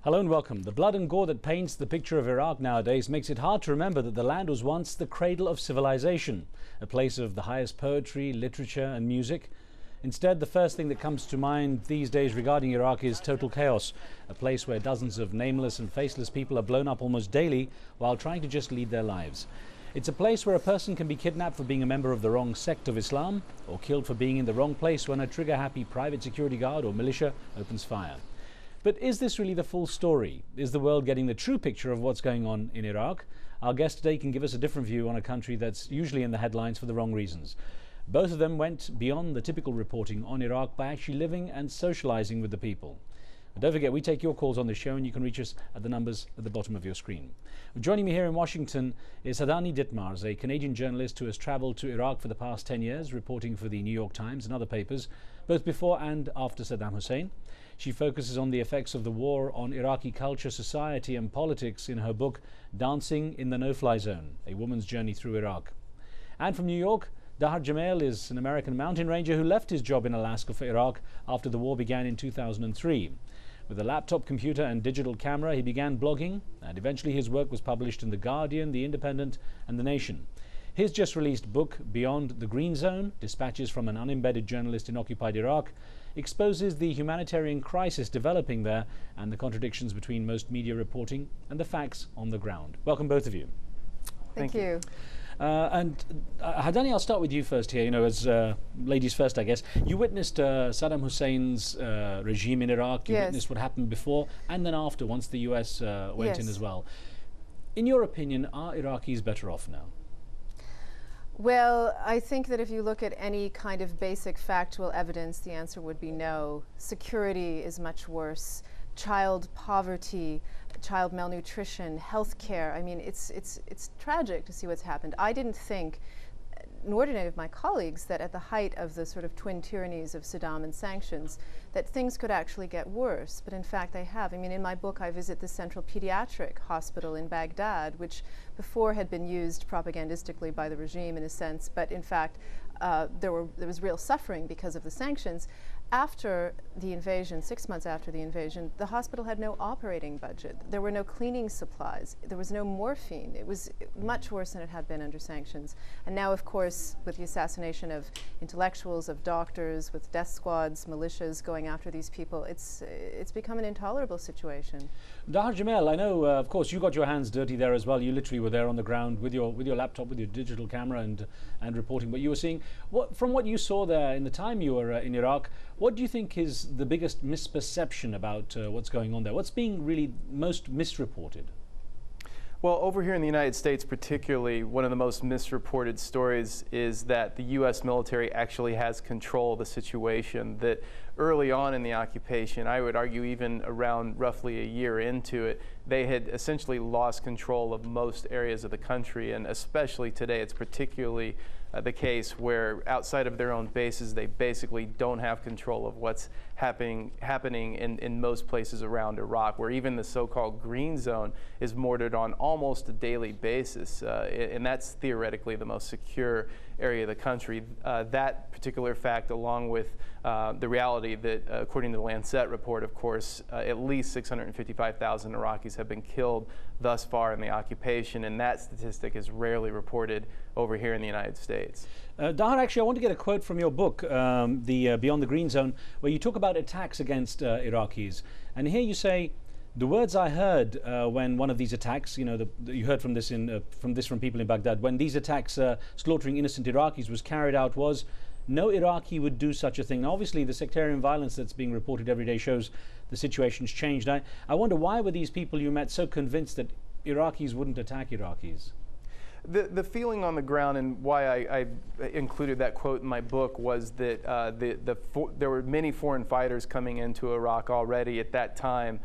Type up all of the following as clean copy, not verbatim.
Hello and welcome. The blood and gore that paints the picture of Iraq nowadays makes it hard to remember that the land was once the cradle of civilization, a place of the highest poetry, literature and music. Instead, the first thing that comes to mind these days regarding Iraq is total chaos, a place where dozens of nameless and faceless people are blown up almost daily while trying to just lead their lives. It's a place where a person can be kidnapped for being a member of the wrong sect of Islam, or killed for being in the wrong place when a trigger-happy private security guard or militia opens fire. But is this really the full story? Is the world getting the true picture of what's going on in Iraq? Our guest today can give us a different view on a country that's usually in the headlines for the wrong reasons. Both of them went beyond the typical reporting on Iraq by actually living and socializing with the people. But don't forget, we take your calls on the show and you can reach us at the numbers at the bottom of your screen. Joining me here in Washington is Adani Ditmars, a Canadian journalist who has traveled to Iraq for the past 10 years, reporting for the New York Times and other papers, both before and after Saddam Hussein. She focuses on the effects of the war on Iraqi culture, society and politics in her book, Dancing in the No-Fly Zone, A Woman's Journey Through Iraq. And from New York, Dahar Jamel is an American mountain ranger who left his job in Alaska for Iraq after the war began in 2003. With a laptop computer and digital camera, he began blogging, and eventually his work was published in The Guardian, The Independent and The Nation. His just released book, Beyond the Green Zone, Dispatches from an Unembedded Journalist in Occupied Iraq, exposes the humanitarian crisis developing there and the contradictions between most media reporting and the facts on the ground. Welcome, both of you. Thank you. Hadani, I'll start with you first here, as ladies first, I guess. You witnessed Saddam Hussein's regime in Iraq. You witnessed what happened before and then after, once the US went in as well. In your opinion, are Iraqis better off now? Well, I think that if you look at any kind of basic factual evidence, the answer would be no. Security is much worse. Child poverty, child malnutrition, healthcare. I mean, it's tragic to see what's happened. I didn't think, nor did any of my colleagues, that at the height of the sort of twin tyrannies of Saddam and sanctions, that things could actually get worse. But in fact, they have. I mean, in my book, I visit the Central Pediatric Hospital in Baghdad, which before had been used propagandistically by the regime in a sense, but in fact, there was real suffering because of the sanctions. After the invasion, 6 months after the invasion, the hospital had no operating budget. There were no cleaning supplies. There was no morphine. It was much worse than it had been under sanctions. And now, of course, with the assassination of intellectuals, of doctors, with death squads, militias going after these people, it's become an intolerable situation. Dahar Jamel, I know, of course, you got your hands dirty there as well. You literally were there on the ground with your laptop, with your digital camera and reporting. But you were seeing, from what you saw there in the time you were in Iraq, what do you think is the biggest misperception about what's going on there? What's being really most misreported? Well, over here in the United States particularly, one of the most misreported stories is that the U.S. military actually has control of the situation, that early on in the occupation, I would argue even around roughly a year into it, they had essentially lost control of most areas of the country, and especially today it's particularly the case where outside of their own bases they basically don't have control of what's happening in most places around Iraq, where even the so-called green zone is mortared on almost a daily basis, and that's theoretically the most secure area of the country. That particular fact, along with the reality that, according to the Lancet report, of course, at least 655,000 Iraqis have been killed thus far in the occupation, and that statistic is rarely reported over here in the United States. Dahar, actually, I want to get a quote from your book, Beyond the Green Zone, where you talk about attacks against Iraqis. And here you say, the words I heard when one of these attacks, you heard from this from people in Baghdad, when these attacks slaughtering innocent Iraqis was carried out was, no Iraqi would do such a thing. Now, obviously, the sectarian violence that's being reported every day shows the situation's changed. I wonder, why were these people you met so convinced that Iraqis wouldn't attack Iraqis? The feeling on the ground, and why I included that quote in my book, was that there were many foreign fighters coming into Iraq already at that time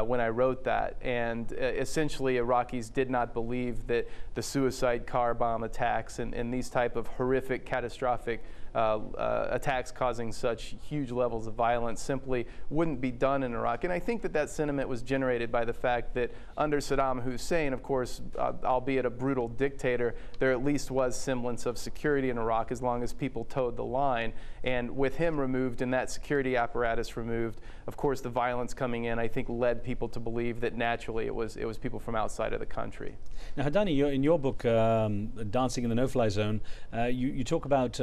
when I wrote that, and essentially Iraqis did not believe that the suicide car bomb attacks and these type of horrific, catastrophic attacks causing such huge levels of violence simply wouldn't be done in Iraq. And I think that that sentiment was generated by the fact that under Saddam Hussein, of course, albeit a brutal dictator, there at least was semblance of security in Iraq as long as people towed the line. And with him removed and that security apparatus removed, of course, the violence coming in, I think, led people to believe that naturally it was people from outside of the country. Now, Hadani, in your book, Dancing in the No-Fly Zone, you talk about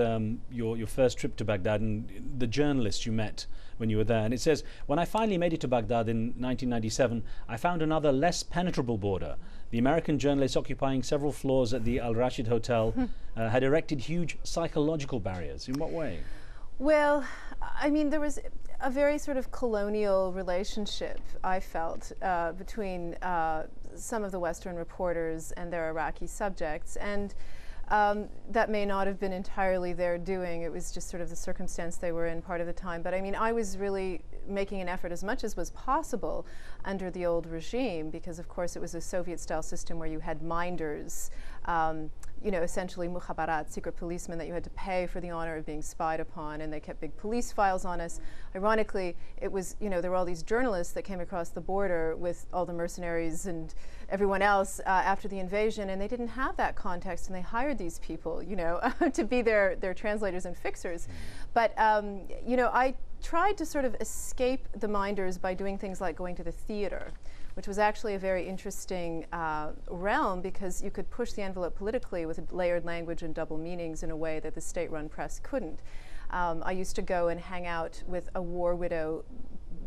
your first trip to Baghdad and the journalists you met when you were there. And it says, when I finally made it to Baghdad in 1997, I found another less penetrable border. The American journalists occupying several floors at the Al Rashid Hotel had erected huge psychological barriers. In what way? Well, I mean, there was a very sort of colonial relationship, I felt, between some of the Western reporters and their Iraqi subjects. And that may not have been entirely their doing. It was just sort of the circumstance they were in part of the time. But I mean, I was really making an effort as much as was possible under the old regime, because of course it was a Soviet-style system where you had minders, you know, essentially mukhabarat, secret policemen that you had to pay for the honor of being spied upon, and they kept big police files on us. Ironically, it was, you know, there were all these journalists that came across the border with all the mercenaries and everyone else after the invasion, and they didn't have that context, and they hired these people, you know, to be their translators and fixers. But, you know, I tried to sort of escape the minders by doing things like going to the theater, which was actually a very interesting realm, because you could push the envelope politically with layered language and double meanings in a way that the state-run press couldn't. I used to go and hang out with a war widow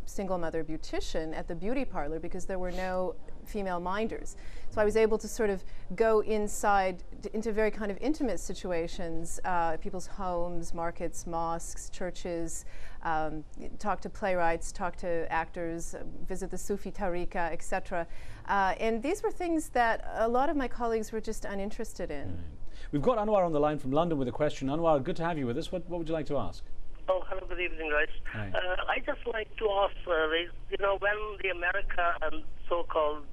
single mother beautician at the beauty parlor because there were no female minders. So I was able to sort of go inside into very kind of intimate situations, people's homes, markets, mosques, churches, talk to playwrights, talk to actors, visit the Sufi tariqa, etc. And these were things that a lot of my colleagues were just uninterested in. Right. We've got Anwar on the line from London with a question. Anwar, good to have you with us. What would you like to ask? Oh, hello, good evening, guys. I just like to ask, you know, when the America and so-called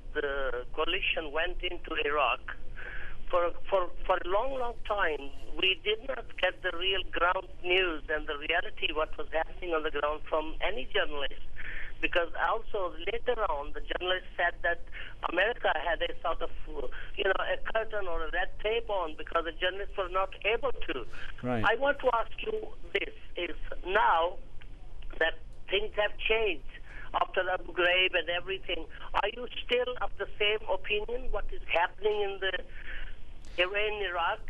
coalition went into Iraq, for a long, long time, we did not get the real ground news and the reality what was happening on the ground from any journalist. Because also later on, the journalist said that America had a sort of, you know, a curtain or a red tape on because the journalists were not able to. Right. I want to ask you this, is now that things have changed after Abu Ghraib and everything, are you still of the same opinion what is happening in Iraq?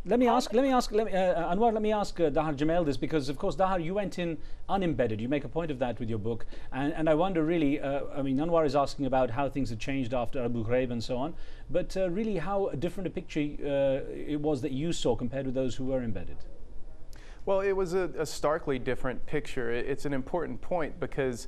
Let me ask Anwar, let me ask Dahar Jamel this, because of course, Dahar, you went in unembedded. You make a point of that with your book, and I wonder really, I mean, Anwar is asking about how things had changed after Abu Ghraib and so on, but really how different a picture it was that you saw compared with those who were embedded. Well, it was a starkly different picture. It's an important point because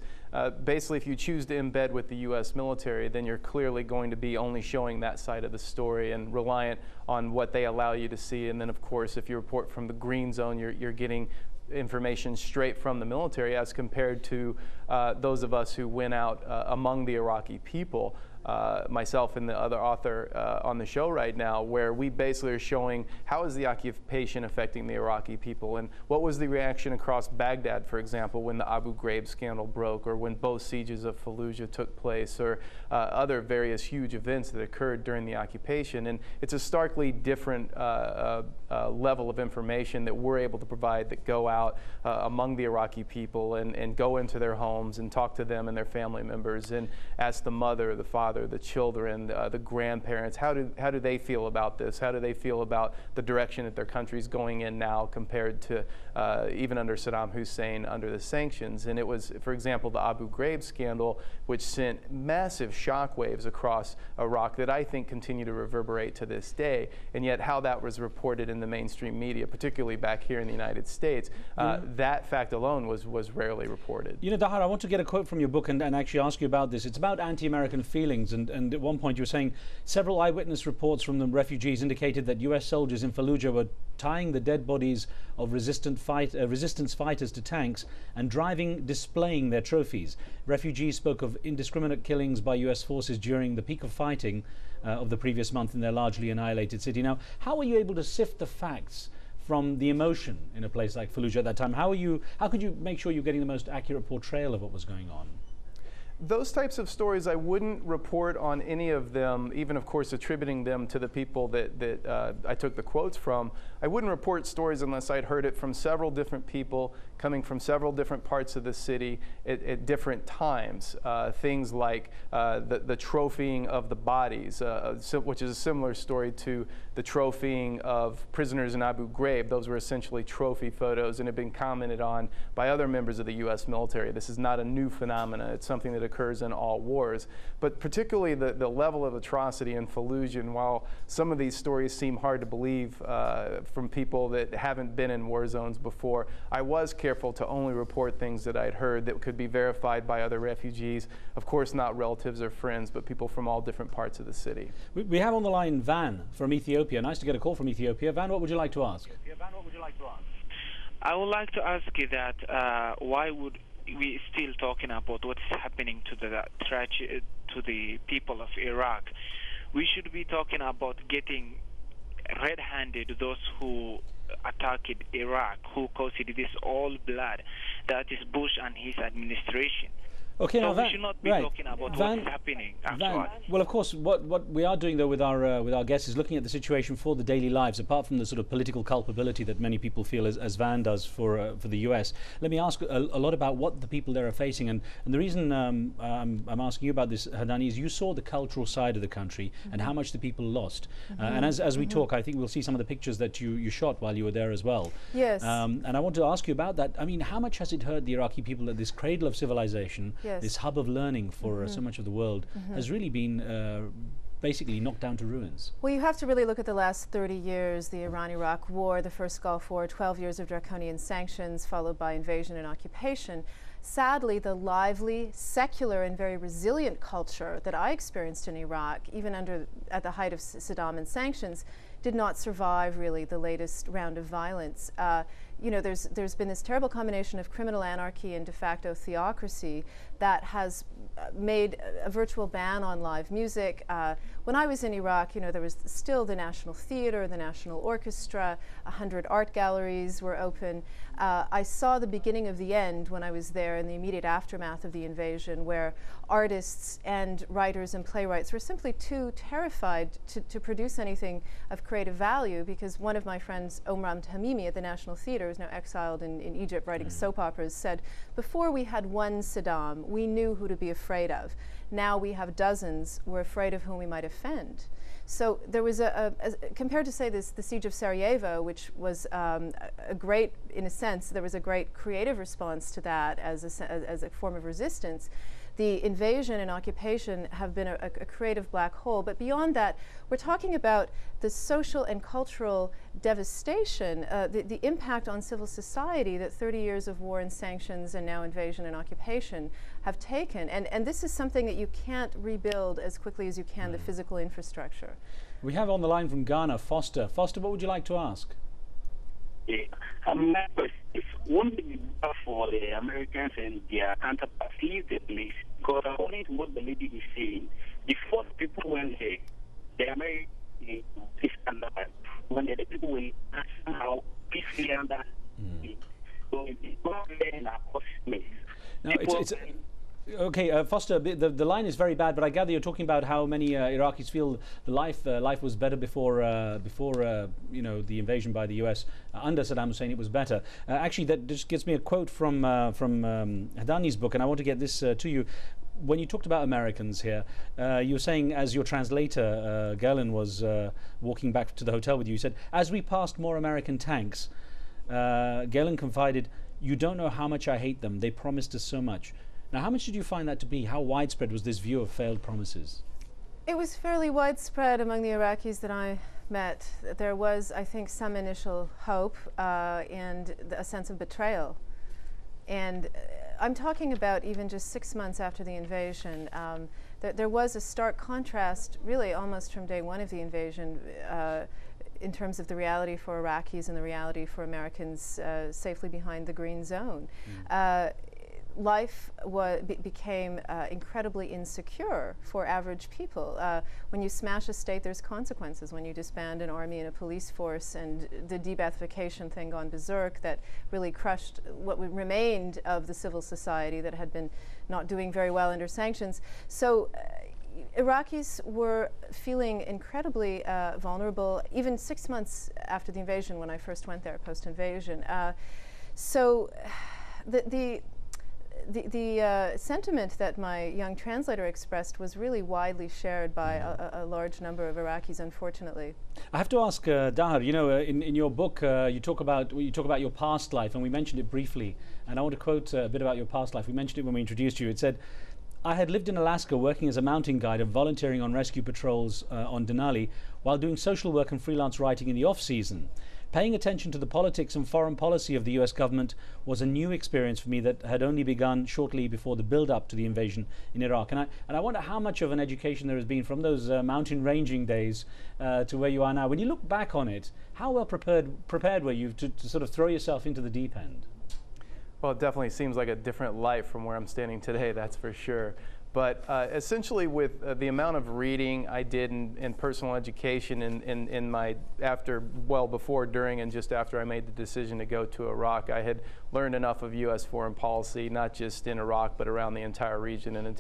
basically if you choose to embed with the U.S. military, then you're clearly going to be only showing that side of the story and reliant on what they allow you to see. And then, of course, if you report from the green zone, you're getting information straight from the military as compared to those of us who went out among the Iraqi people. Myself and the other author on the show right now, where we basically are showing how is the occupation affecting the Iraqi people, and what was the reaction across Baghdad, for example, when the Abu Ghraib scandal broke, or when both sieges of Fallujah took place, or other various huge events that occurred during the occupation. And it's a starkly different level of information that we're able to provide, that go out among the Iraqi people and go into their homes and talk to them and their family members and ask the mother, the father, the children, the grandparents, how do they feel about this? How do they feel about the direction that their country's going in now compared to even under Saddam Hussein under the sanctions? And it was, for example, the Abu Ghraib scandal, which sent massive shockwaves across Iraq that I think continue to reverberate to this day. And yet how that was reported in the mainstream media, particularly back here in the United States, that fact alone was rarely reported. You know, Dahar, I want to get a quote from your book and actually ask you about this. It's about anti-American feelings. And at one point you were saying several eyewitness reports from the refugees indicated that US soldiers in Fallujah were tying the dead bodies of resistance fighters to tanks and displaying their trophies. Refugees spoke of indiscriminate killings by US forces during the peak of fighting of the previous month in their largely annihilated city. Now, how were you able to sift the facts from the emotion in a place like Fallujah at that time? How could you make sure you're getting the most accurate portrayal of what was going on? Those types of stories, I wouldn't report on any of them, even of course attributing them to the people that I took the quotes from. I wouldn't report stories unless I'd heard it from several different people coming from several different parts of the city at different times. Things like the trophying of the bodies, which is a similar story to the trophying of prisoners in Abu Ghraib. Those were essentially trophy photos and have been commented on by other members of the U.S. military. This is not a new phenomenon. It's something that occurs in all wars. But particularly the level of atrocity in Fallujah, and while some of these stories seem hard to believe from people that haven't been in war zones before, I was careful to only report things that I'd heard that could be verified by other refugees. Of course, not relatives or friends, but people from all different parts of the city. We have on the line Van from Ethiopia. Nice to get a call from Ethiopia. Van, what would you like to ask? I would like to ask you that why would we still talking about what's happening to the people of Iraq? We should be talking about getting red-handed those who attacked Iraq, who caused this all blood. That is Bush and his administration. Okay, so now we should not be talking about what's happening actually. Well, of course, what we are doing though with our guests is looking at the situation for the daily lives, apart from the sort of political culpability that many people feel as Van does for the US. Let me ask a lot about what the people there are facing, and the reason I'm asking you about this, Hadani, is you saw the cultural side of the country and how much the people lost. And as we talk, I think we'll see some of the pictures that you shot while you were there as well. Yes. And I want to ask you about that. I mean, how much has it hurt the Iraqi people that this cradle of civilization, this hub of learning for so much of the world, has really been basically knocked down to ruins? Well, you have to really look at the last 30 years, the Iran-Iraq War, the first Gulf War, 12 years of draconian sanctions, followed by invasion and occupation. Sadly, the lively, secular, and very resilient culture that I experienced in Iraq, even at the height of Saddam and sanctions, did not survive really the latest round of violence. You know, there's been this terrible combination of criminal anarchy and de facto theocracy that has made a virtual ban on live music. When I was in Iraq, you know, there was still the National Theater, the National Orchestra, 100 art galleries were open. I saw the beginning of the end when I was there in the immediate aftermath of the invasion, where artists and writers and playwrights were simply too terrified to produce anything of creative value, because one of my friends, Omram Tamimi at the National Theater, who's now exiled in Egypt writing soap operas, said, before we had one Saddam, we knew who to be afraid of. Now we have dozens, we're afraid of whom we might offend. So there was compared to say the siege of Sarajevo, which was a great, in a sense, there was a great creative response to that as a form of resistance. The invasion and occupation have been a creative black hole. But beyond that, we're talking about the social and cultural devastation, the impact on civil society that 30 years of war and sanctions and now invasion and occupation have taken. And this is something that you can't rebuild as quickly as you can, the physical infrastructure. We have on the line from Ghana, Foster. Foster, what would you like to ask? Yeah. My question is, won't it be better for the Americans and their counterparts leave the place? Because according to what the lady is saying, before the people went there, the Americans when the people went somehow peacefully under so it's not there in our cosmetics. Now, okay, Foster, the line is very bad, but I gather you're talking about how many Iraqis feel the life was better before you know, the invasion by the US. Under Saddam Hussein, it was better. Actually, that just gives me a quote from Hadani's book, and I want to get this to you. When you talked about Americans here, you were saying, as your translator, Galen, was walking back to the hotel with you, you said, as we passed more American tanks, Galen confided, "You don't know how much I hate them. They promised us so much." Now, how much did you find that to be? How widespread was this view of failed promises? It was fairly widespread among the Iraqis that I met. There was, I think, some initial hope and a sense of betrayal. And I'm talking about even just 6 months after the invasion. There was a stark contrast, really almost from day one of the invasion, in terms of the reality for Iraqis and the reality for Americans safely behind the green zone. life became incredibly insecure for average people. When you smash a state, there's consequences. When you disband an army and a police force, and the de-Baathification thing gone berserk that really crushed what remained of the civil society that had been not doing very well under sanctions. So Iraqis were feeling incredibly vulnerable, even 6 months after the invasion, when I first went there, post-invasion. So the sentiment that my young translator expressed was really widely shared by a large number of Iraqis, unfortunately. I have to ask, Dahar, you know, in your book, you talk about your past life, and we mentioned it briefly. And I want to quote a bit about your past life. We mentioned it when we introduced you. It said, "I had lived in Alaska working as a mountain guide and volunteering on rescue patrols on Denali while doing social work and freelance writing in the off-season. Paying attention to the politics and foreign policy of the US government was a new experience for me that had only begun shortly before the build-up to the invasion in Iraq." And I wonder how much of an education there has been from those mountain ranging days to where you are now. When you look back on it, how well prepared were you to sort of throw yourself into the deep end? Well, it definitely seems like a different life from where I'm standing today, that's for sure. But essentially, with the amount of reading I did in personal education in my before, during, and just after I made the decision to go to Iraq, I had learned enough of U.S. foreign policy, not just in Iraq, but around the entire region and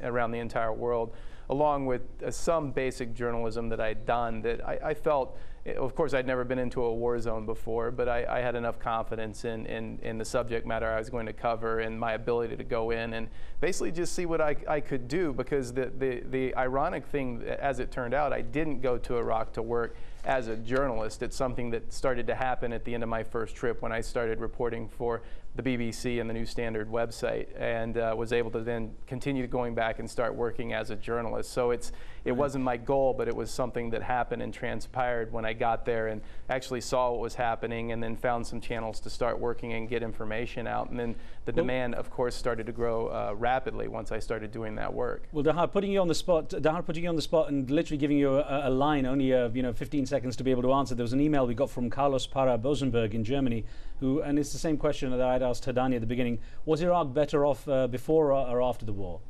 around the entire world, along with some basic journalism that I'd done that I felt. Of course, I'd never been into a war zone before, but I had enough confidence in the subject matter I was going to cover and my ability to go in and basically just see what I could do, because the ironic thing, as it turned out, I didn't go to Iraq to work as a journalist. It's something that started to happen at the end of my first trip when I started reporting for the BBC and the New Standard website, and was able to then continue going back and start working as a journalist. So it wasn't my goal, but it was something that happened and transpired when I got there and actually saw what was happening, and then found some channels to start working and get information out. And then the demand, of course, started to grow rapidly once I started doing that work. Well, Dahar, putting you on the spot, and literally giving you a line, only 15 seconds to be able to answer. There was an email we got from Carlos Parra Bosenberg in Germany, and it's the same question that I'd asked Hadani at the beginning. Was Iraq better off before or after the war?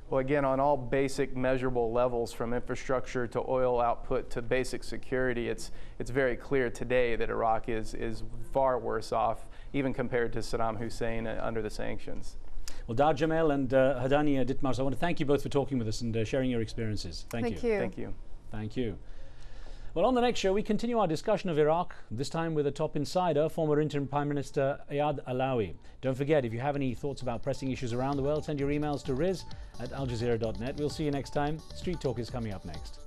Well, again, on all basic measurable levels, from infrastructure to oil output to basic security, it's very clear today that Iraq is far worse off, even compared to Saddam Hussein under the sanctions. Well, Dahar Jamil and Hadani Ditmars, I want to thank you both for talking with us and sharing your experiences. Thank you. Thank you. Thank you. Well, on the next show, we continue our discussion of Iraq, this time with a top insider, former interim Prime Minister Ayad Alawi. Don't forget, if you have any thoughts about pressing issues around the world, send your emails to riz@aljazeera.net. We'll see you next time. Street Talk is coming up next.